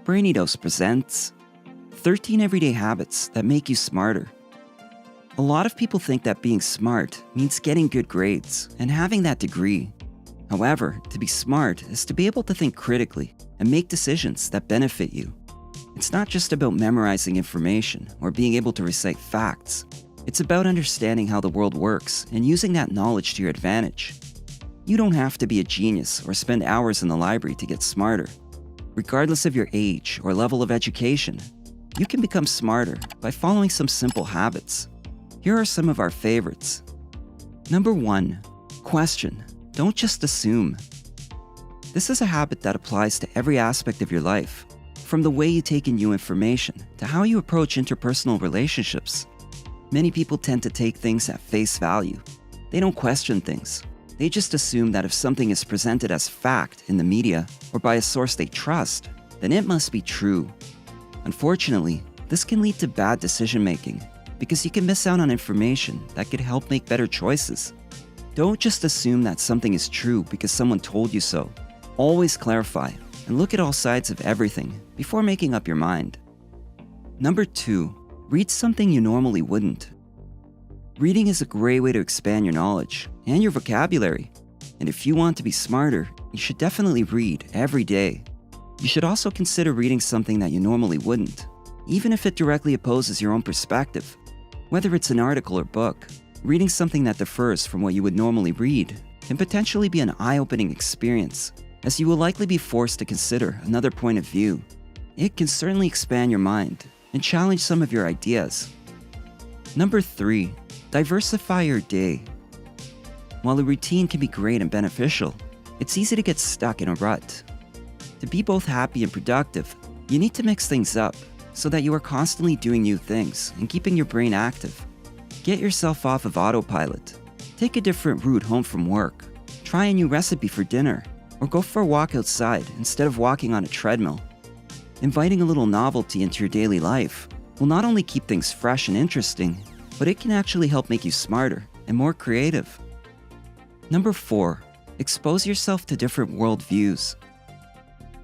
Brainidos presents 13 Everyday Habits That Make You Smarter. A lot of people think that being smart means getting good grades and having that degree. However, to be smart is to be able to think critically and make decisions that benefit you. It's not just about memorizing information or being able to recite facts. It's about understanding how the world works and using that knowledge to your advantage. You don't have to be a genius or spend hours in the library to get smarter. Regardless of your age or level of education, you can become smarter by following some simple habits. Here are some of our favorites. Number 1, question. Don't just assume. This is a habit that applies to every aspect of your life, from the way you take in new information to how you approach interpersonal relationships. Many people tend to take things at face value. They don't question things. They just assume that if something is presented as fact in the media or by a source they trust, then it must be true. Unfortunately, this can lead to bad decision-making because you can miss out on information that could help make better choices. Don't just assume that something is true because someone told you so. Always clarify and look at all sides of everything before making up your mind. Number 2, read something you normally wouldn't. Reading is a great way to expand your knowledge and your vocabulary. And if you want to be smarter, you should definitely read every day. You should also consider reading something that you normally wouldn't, even if it directly opposes your own perspective. Whether it's an article or book, reading something that differs from what you would normally read can potentially be an eye-opening experience, as you will likely be forced to consider another point of view. It can certainly expand your mind and challenge some of your ideas. Number 3, diversify your day. While a routine can be great and beneficial, it's easy to get stuck in a rut. To be both happy and productive, you need to mix things up so that you are constantly doing new things and keeping your brain active. Get yourself off of autopilot. Take a different route home from work. Try a new recipe for dinner, or go for a walk outside instead of walking on a treadmill. Inviting a little novelty into your daily life will not only keep things fresh and interesting, but it can actually help make you smarter and more creative. Number 4, expose yourself to different worldviews.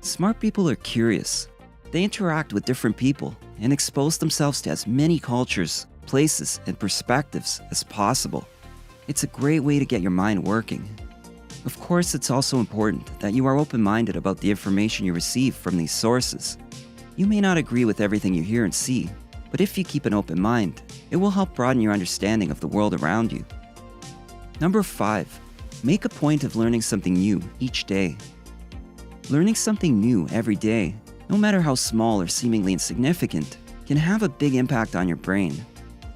Smart people are curious. They interact with different people and expose themselves to as many cultures, places, and perspectives as possible. It's a great way to get your mind working. Of course, it's also important that you are open-minded about the information you receive from these sources. You may not agree with everything you hear and see, but if you keep an open mind, it will help broaden your understanding of the world around you. Number 5, make a point of learning something new each day. Learning something new every day, no matter how small or seemingly insignificant, can have a big impact on your brain.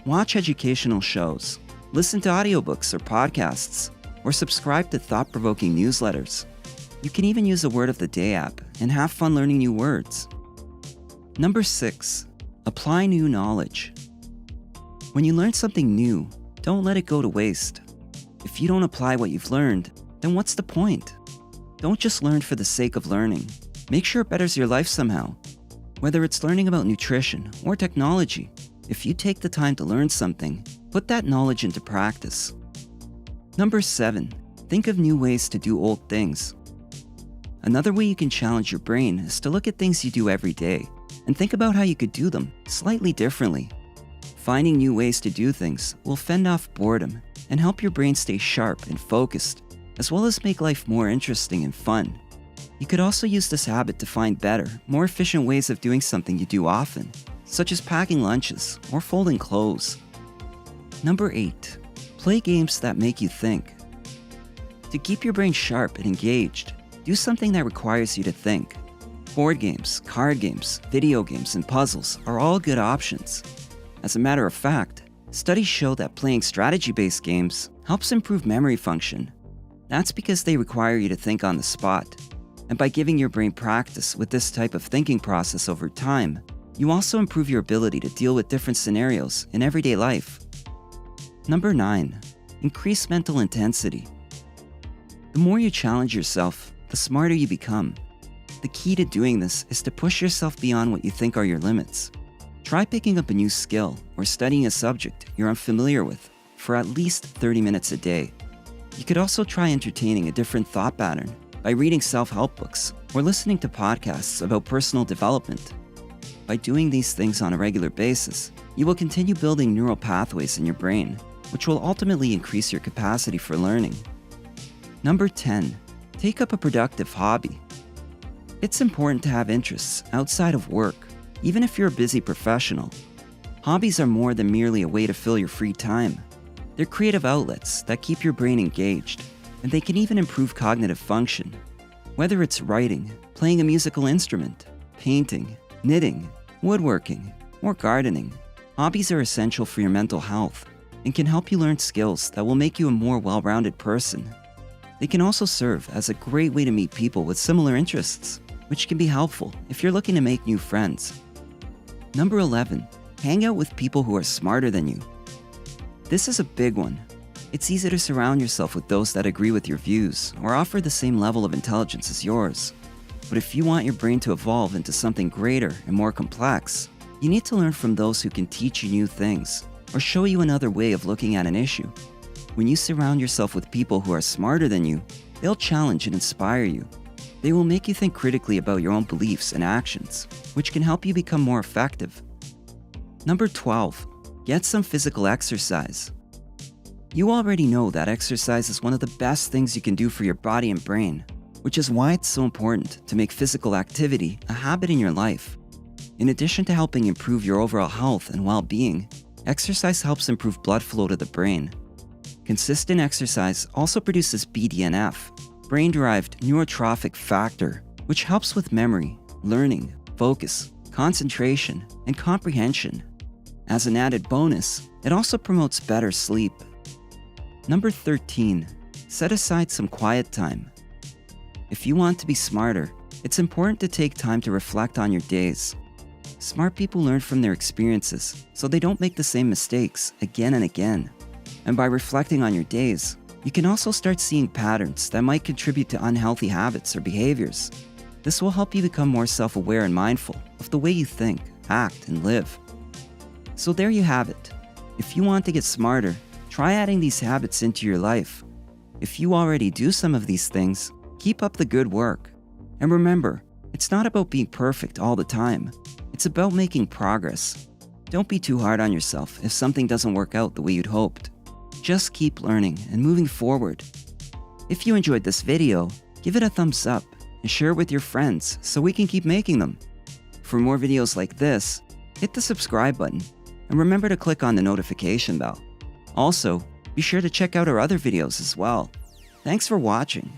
Watch educational shows, listen to audiobooks or podcasts, or subscribe to thought-provoking newsletters. You can even use a Word of the Day app and have fun learning new words. Number 6, apply new knowledge. When you learn something new, don't let it go to waste. If you don't apply what you've learned, then what's the point? Don't just learn for the sake of learning. Make sure it betters your life somehow. Whether it's learning about nutrition or technology, if you take the time to learn something, put that knowledge into practice. Number 7, think of new ways to do old things. Another way you can challenge your brain is to look at things you do every day and think about how you could do them slightly differently. Finding new ways to do things will fend off boredom and help your brain stay sharp and focused, as well as make life more interesting and fun. You could also use this habit to find better, more efficient ways of doing something you do often, such as packing lunches or folding clothes. Number 8, play games that make you think. To keep your brain sharp and engaged, do something that requires you to think. Board games, card games, video games, and puzzles are all good options. As a matter of fact, studies show that playing strategy-based games helps improve memory function. That's because they require you to think on the spot. And by giving your brain practice with this type of thinking process over time, you also improve your ability to deal with different scenarios in everyday life. Number 9, increase mental intensity. The more you challenge yourself, the smarter you become. The key to doing this is to push yourself beyond what you think are your limits. Try picking up a new skill or studying a subject you're unfamiliar with for at least 30 minutes a day. You could also try entertaining a different thought pattern by reading self-help books or listening to podcasts about personal development. By doing these things on a regular basis, you will continue building neural pathways in your brain, which will ultimately increase your capacity for learning. Number 10, take up a productive hobby. It's important to have interests outside of work, even if you're a busy professional. Hobbies are more than merely a way to fill your free time. They're creative outlets that keep your brain engaged, and they can even improve cognitive function. Whether it's writing, playing a musical instrument, painting, knitting, woodworking, or gardening, hobbies are essential for your mental health and can help you learn skills that will make you a more well-rounded person. They can also serve as a great way to meet people with similar interests, which can be helpful if you're looking to make new friends. Number 11, hang out with people who are smarter than you. This is a big one. It's easy to surround yourself with those that agree with your views or offer the same level of intelligence as yours. But if you want your brain to evolve into something greater and more complex, you need to learn from those who can teach you new things or show you another way of looking at an issue. When you surround yourself with people who are smarter than you, they'll challenge and inspire you. They will make you think critically about your own beliefs and actions, which can help you become more effective. Number 12, get some physical exercise. You already know that exercise is one of the best things you can do for your body and brain, which is why it's so important to make physical activity a habit in your life. In addition to helping improve your overall health and well-being, exercise helps improve blood flow to the brain. Consistent exercise also produces BDNF, brain-derived neurotrophic factor, which helps with memory, learning, focus, concentration, and comprehension. As an added bonus, it also promotes better sleep. Number 13, set aside some quiet time. If you want to be smarter, it's important to take time to reflect on your days. Smart people learn from their experiences, so they don't make the same mistakes again and again. And by reflecting on your days, you can also start seeing patterns that might contribute to unhealthy habits or behaviors. This will help you become more self-aware and mindful of the way you think, act, and live. So there you have it. If you want to get smarter, try adding these habits into your life. If you already do some of these things, keep up the good work. And remember, it's not about being perfect all the time. It's about making progress. Don't be too hard on yourself if something doesn't work out the way you'd hoped. Just keep learning and moving forward. If you enjoyed this video, give it a thumbs up and share it with your friends so we can keep making them. For more videos like this, hit the subscribe button and remember to click on the notification bell. Also, be sure to check out our other videos as well. Thanks for watching.